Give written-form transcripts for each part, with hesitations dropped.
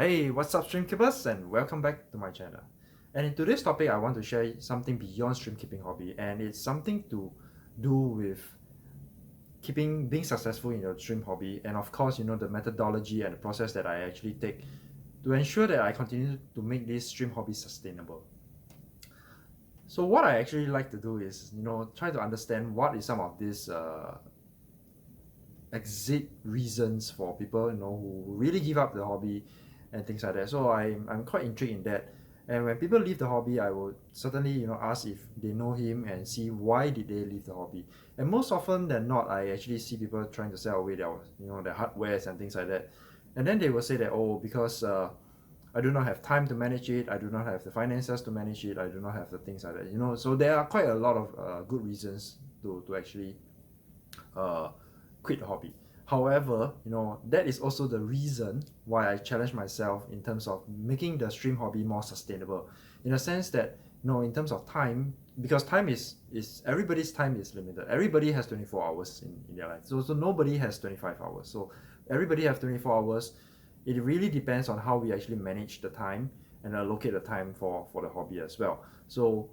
Hey, what's up, streamkeepers, and welcome back to my channel. And in today's topic, I want to share something beyond streamkeeping hobby, and it's something to do with being successful in your stream hobby, and of course, the methodology and the process that I actually take to ensure that I continue to make this stream hobby sustainable. So what I actually like to do is, try to understand what is some of these exit reasons for people who really give up the hobby and things like that. So I'm quite intrigued in that. And when people leave the hobby, I will certainly ask if they know him and see why did they leave the hobby. And most often than not, I actually see people trying to sell away their hardwares and things like that. And then they will say that, oh, because I do not have time to manage it, I do not have the finances to manage it, I do not have the things like that. So there are quite a lot of good reasons to actually uh, quit the hobby. However, that is also the reason why I challenge myself in terms of making the stream hobby more sustainable. In a sense that, in terms of time, because time is everybody's time is limited. Everybody has 24 hours in their life. So nobody has 25 hours. So everybody has 24 hours. It really depends on how we actually manage the time and allocate the time for the hobby as well. So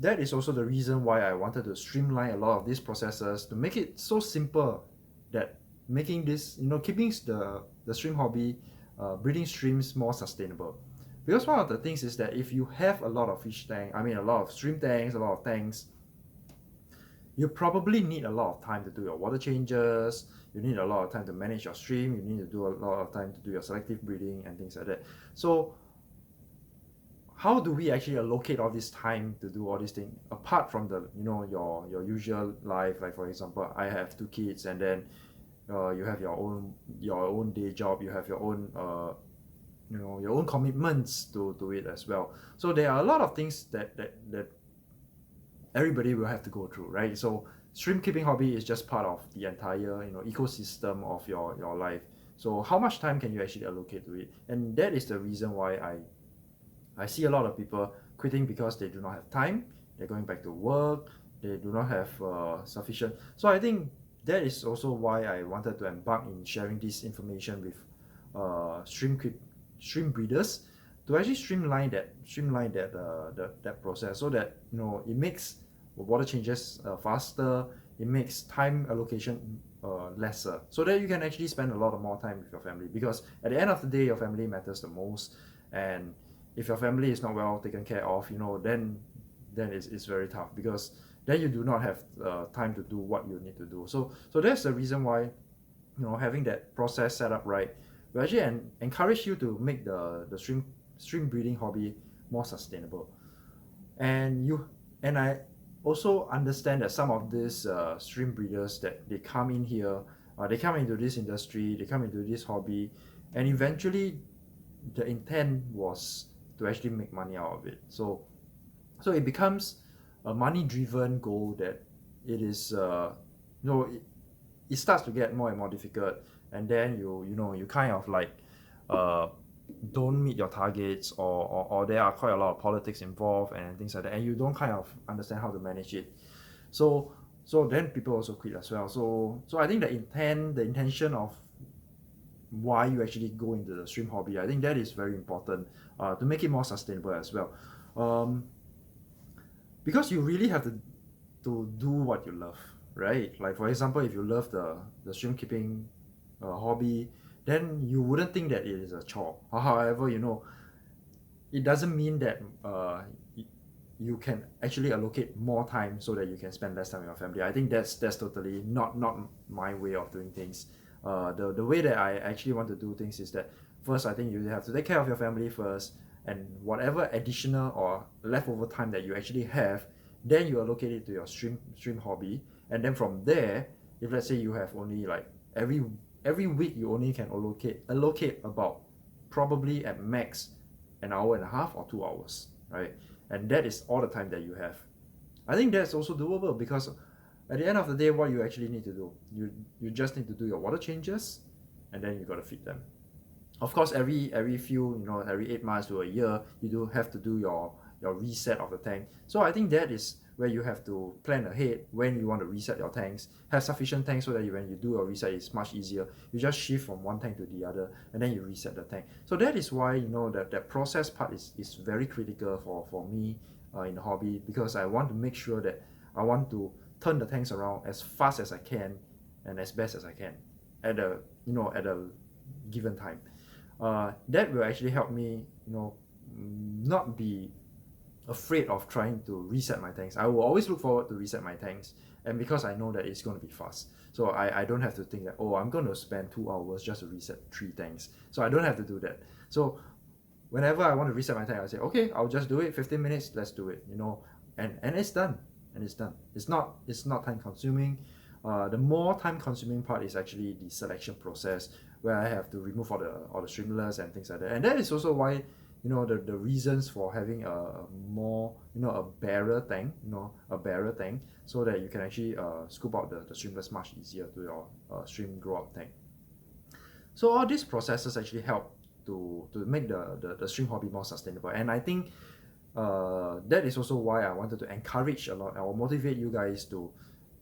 that is also the reason why I wanted to streamline a lot of these processes to make it so simple that making this, keeping the stream hobby, breeding streams more sustainable. Because one of the things is that if you have a lot of a lot of stream tanks, a lot of tanks, you probably need a lot of time to do your water changes, you need a lot of time to manage your stream, you need to do a lot of time to do your selective breeding and things like that. So how do we actually allocate all this time to do all these things apart from the your usual life? Like, for example, I have two kids, and then you have your own day job, you have your own your own commitments to it as well. So there are a lot of things that everybody will have to go through, right? So stream keeping hobby is just part of the entire ecosystem of your life. So how much time can you actually allocate to it? And that is the reason why I see a lot of people quitting because they do not have time, they're going back to work, they do not have sufficient. So I think that is also why I wanted to embark in sharing this information with stream breeders to actually streamline that process, so that it makes water changes faster, it makes time allocation lesser, so that you can actually spend a lot of more time with your family, because at the end of the day your family matters the most. And if your family is not well taken care of, then it's very tough, because then you do not have time to do what you need to do. So that's the reason why having that process set up right will actually encourage you to make the stream breeding hobby more sustainable. And I also understand that some of these stream breeders, that they come in here, they come into this industry, they come into this hobby, and eventually the intent was to actually make money out of it. So it becomes a money driven goal that it is it starts to get more and more difficult. And then you kind of like uh, don't meet your targets, or there are quite a lot of politics involved and things like that, and you don't kind of understand how to manage it. So then people also quit as well. So I think the intention of why you actually go into the stream hobby, I think that is very important to make it more sustainable as well. um, because you really have to do what you love, right? Like, for example, if you love the stream keeping hobby, then you wouldn't think that it is a chore. However, it doesn't mean that you can actually allocate more time so that you can spend less time with your family. I think that's totally not my way of doing things. The way that I actually want to do things is that, first, I think you have to take care of your family first, and whatever additional or leftover time that you actually have, then you allocate it to your stream hobby. And then from there, if let's say you have only like every week, you only can allocate about, probably at max, an hour and a half or 2 hours, right? And that is all the time that you have. I think that's also doable, because at the end of the day, what you actually need to do, you just need to do your water changes, and then you got to feed them. Of course, every few, every 8 months to a year, you do have to do your reset of the tank. So I think that is where you have to plan ahead when you want to reset your tanks, have sufficient tanks so that when you do a reset, it's much easier. You just shift from one tank to the other and then you reset the tank. So that is why, you know, that process part is very critical for me in the hobby, because I want to make sure that I want to turn the tanks around as fast as I can and as best as I can at a, you know, at a given time. That will actually help me, you know, not be afraid of trying to reset my tanks. I will always look forward to reset my tanks, and because I know that it's going to be fast, so I don't have to think that, oh, I'm going to spend 2 hours just to reset 3 tanks. So I don't have to do that. So whenever I want to reset my tank, I say, okay, I'll just do it. 15 minutes, let's do it. You know, and it's done, and it's done. It's not time consuming. The more time consuming part is actually the selection process, where I have to remove all the streamlets and things like that. And that is also why, you know, the reasons for having a more, you know, a barrier tank, so that you can actually scoop out the streamlets much easier to your stream grow out tank. So all these processes actually help to make the stream hobby more sustainable. And I think that is also why I wanted to encourage a lot, or motivate you guys to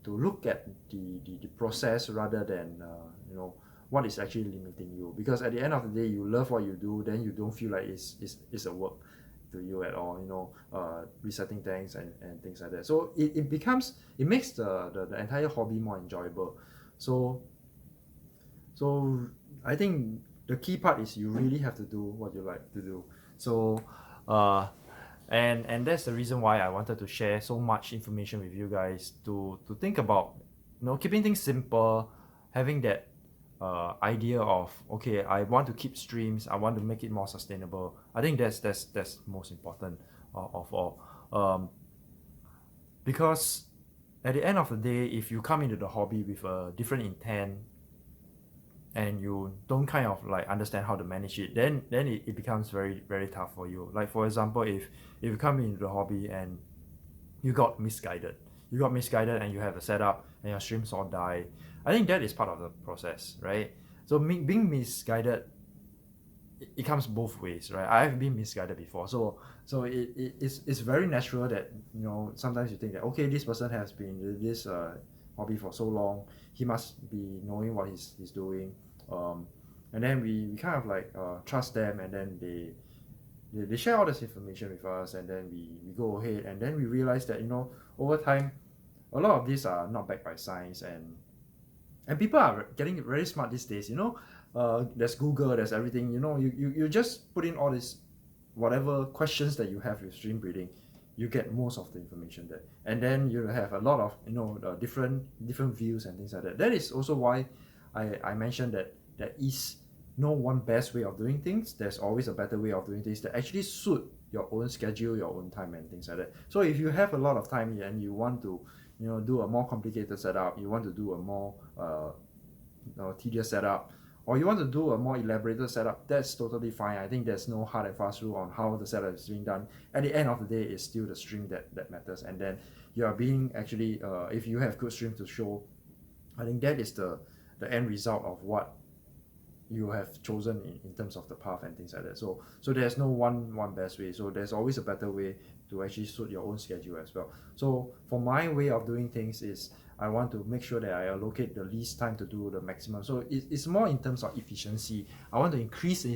look at the process rather than you know, what is actually limiting you. Because at the end of the day, you love what you do, then you don't feel like it's a work to you at all, you know, resetting tanks and things like that. So it makes the entire hobby more enjoyable. So I think the key part is you really have to do what you like to do. So and that's the reason why I wanted to share so much information with you guys to think about, you know, keeping things simple, having that idea of, okay, I want to keep streams, I want to make it more sustainable. I think that's most important of all, because at the end of the day, if you come into the hobby with a different intent and you don't kind of like understand how to manage it, then it becomes very, very tough for you. Like, for example, if you come into the hobby and you got misguided and you have a setup and your streams all die, I think that is part of the process, right? So being misguided, it comes both ways, right? I've been misguided before, so it's very natural that, you know, sometimes you think that, okay, this person has been in this hobby for so long, he must be knowing what he's doing, and then we kind of like trust them, and then they share all this information with us, and then we go ahead, and then we realize that, you know, over time, a lot of these are not backed by science, and people are getting very smart these days, you know. There's Google, there's everything, you know. You just put in all this, whatever questions that you have with stream breeding, you get most of the information there, and then you have a lot of, you know, different views and things like that. That is also why I mentioned that there is no one best way of doing things. There's always a better way of doing things that actually suit your own schedule, your own time, and things like that. So if you have a lot of time and you want to, you know, do a more complicated setup, you want to do a more tedious setup, or you want to do a more elaborated setup, that's totally fine. I think there's no hard and fast rule on how the setup is being done. At the end of the day, it's still the stream that matters. And then you are being actually, if you have good stream to show, I think that is the end result of what you have chosen in terms of the path and things like that. So there's no one best way. So there's always a better way to actually suit your own schedule as well. So for my way of doing things is, I want to make sure that I allocate the least time to do the maximum. So it's more in terms of efficiency. I want to increase the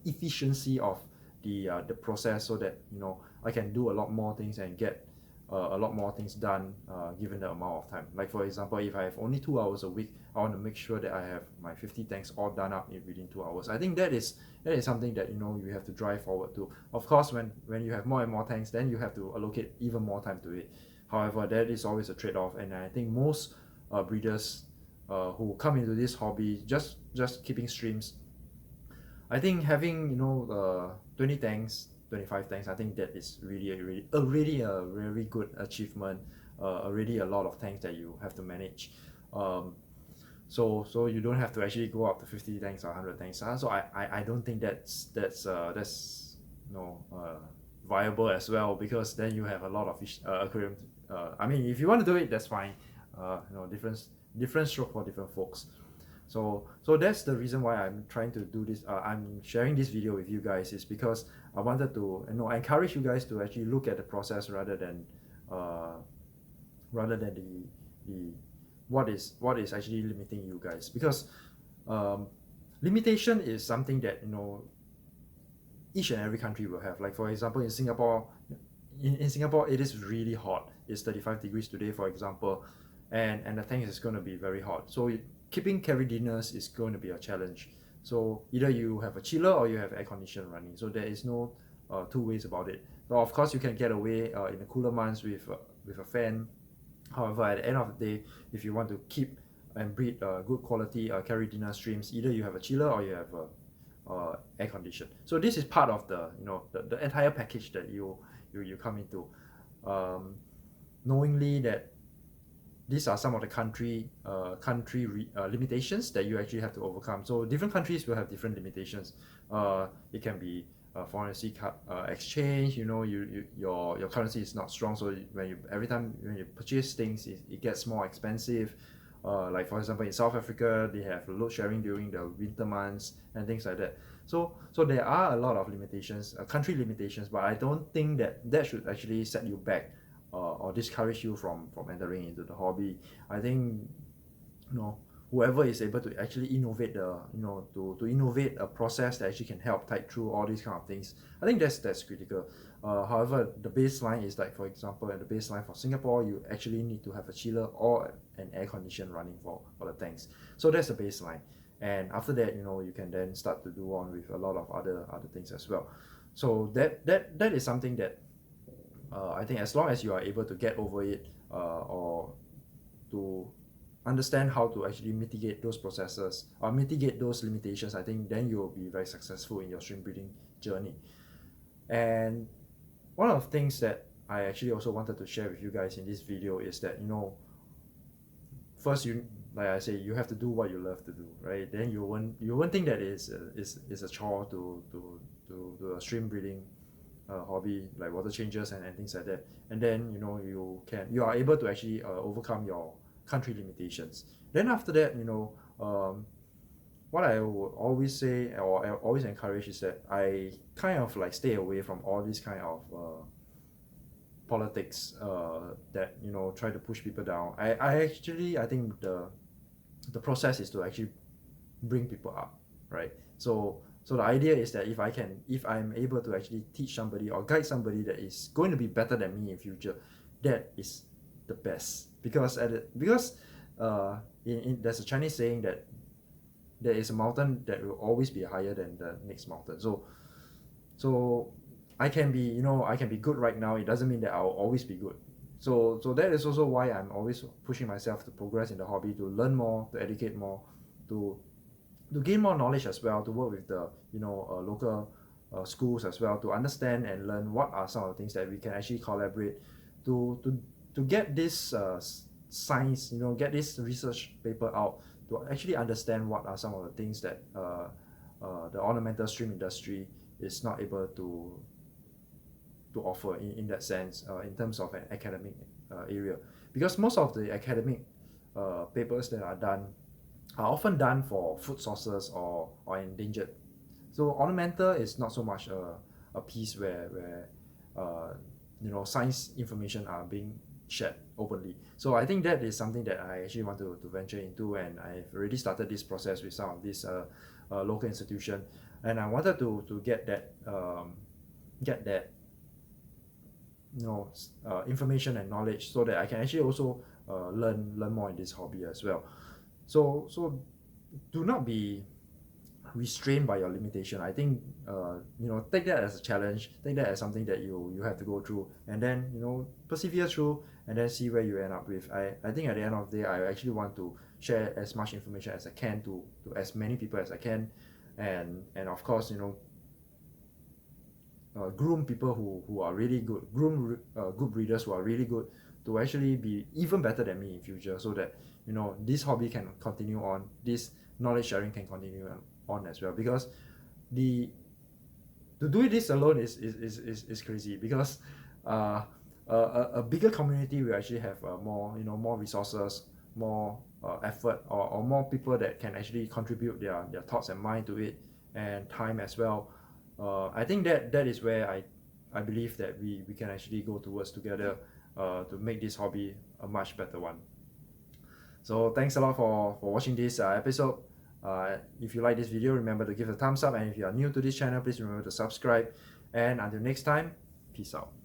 efficiency of the process, so that, you know, I can do a lot more things and get a lot more things done given the amount of time. Like, for example, if I have only 2 hours a week, I want to make sure that I have my 50 tanks all done up within 2 hours. I think that is something that, you know, you have to drive forward to. Of course, when you have more and more tanks, then you have to allocate even more time to it. However, that is always a trade-off, and I think most breeders who come into this hobby just keeping streams, I think having, you know, 20 tanks, 25 tanks, I think that is really a very good achievement. Already a lot of tanks that you have to manage. So you don't have to actually go up to 50 tanks or 100 tanks. So I don't think that's you know, viable as well, because then you have a lot of fish aquarium. I mean, if you want to do it, that's fine. You know, different stroke for different folks. So that's the reason why I'm trying to do this. I'm sharing this video with you guys, is because I wanted to, you know, encourage you guys to actually look at the process rather than rather than the what is actually limiting you guys. Because um, limitation is something that each and every country will have. Like for example, in Singapore, in Singapore it is really hot. It's 35 degrees today, for example, and the tank is going to be very hot. So keeping carry dinners is going to be a challenge. So either you have a chiller or you have air conditioner running. So there is no two ways about it. But of course, you can get away in the cooler months with a fan. However, at the end of the day, if you want to keep and breed good quality carry dinner streams, either you have a chiller or you have a air condition. So this is part of the entire package that you come into, knowingly that these are some of the country limitations that you actually have to overcome. So different countries will have different limitations. It can be foreign exchange. Your currency is not strong, so every time when you purchase things, it gets more expensive. Like for example, in South Africa, they have load sharing during the winter months and things like that. So there are a lot of limitations, country limitations, but I don't think that should actually set you back or discourage you from entering into the hobby. I think whoever is able to actually innovate to innovate a process that actually can help tide through all these kind of things, I think that's critical. However, the baseline is like, for example, at the baseline for Singapore, you actually need to have a chiller or an air condition running for the tanks. So that's the baseline, and after that, you can then start to do on with a lot of other things as well. So that is something that I think as long as you are able to get over it, or to understand how to actually mitigate those processes or mitigate those limitations, I think then you will be very successful in your stream breeding journey. And one of the things that I actually also wanted to share with you guys in this video is that first, like I say, you have to do what you love to do, right? Then you won't think that is a chore to do a stream breeding hobby, like water changes and things like that. And then you are able to actually overcome your country limitations. Then after that, what I would always say or I always encourage is that I kind of like stay away from all these kind of politics that try to push people down. I think the process is to actually bring people up, right? So the idea is that if I'm able to actually teach somebody or guide somebody that is going to be better than me in future, that is the best. Because there's a Chinese saying that there is a mountain that will always be higher than the next mountain. So I can be good right now. It doesn't mean that I'll always be good. So that is also why I'm always pushing myself to progress in the hobby, to learn more, to educate more, to gain more knowledge as well, to work with the local schools as well, to understand and learn what are some of the things that we can actually collaborate to get this science, get this research paper out, to actually understand what are some of the things that the ornamental stream industry is not able to offer in that sense, in terms of an academic area. Because most of the academic papers that are done are often done for food sources or endangered. So ornamental is not so much a piece where science information are being shared openly. So I think that is something that I actually want to venture into, and I've already started this process with some of these local institution, and I wanted to get that information and knowledge so that I can actually also learn more in this hobby as well. So do not be restrained by your limitation. I think take that as a challenge, take that as something that you have to go through, and then persevere through, and then see where you end up with. I think at the end of the day, I actually want to share as much information as I can to as many people as I can, and of course groom people who are really good, groom good breeders who are really good to actually be even better than me in future, so that this hobby can continue on, this knowledge sharing can continue on as well. Because to do this alone is crazy, because a bigger community will actually have more resources, more effort, or more people that can actually contribute their thoughts and mind to it, and time as well. I think that is where I believe that we can actually go towards together. to make this hobby a much better one. So thanks a lot for watching this episode. If you like this video, remember to give a thumbs up, and if you are new to this channel, please remember to subscribe. And until next time, peace out.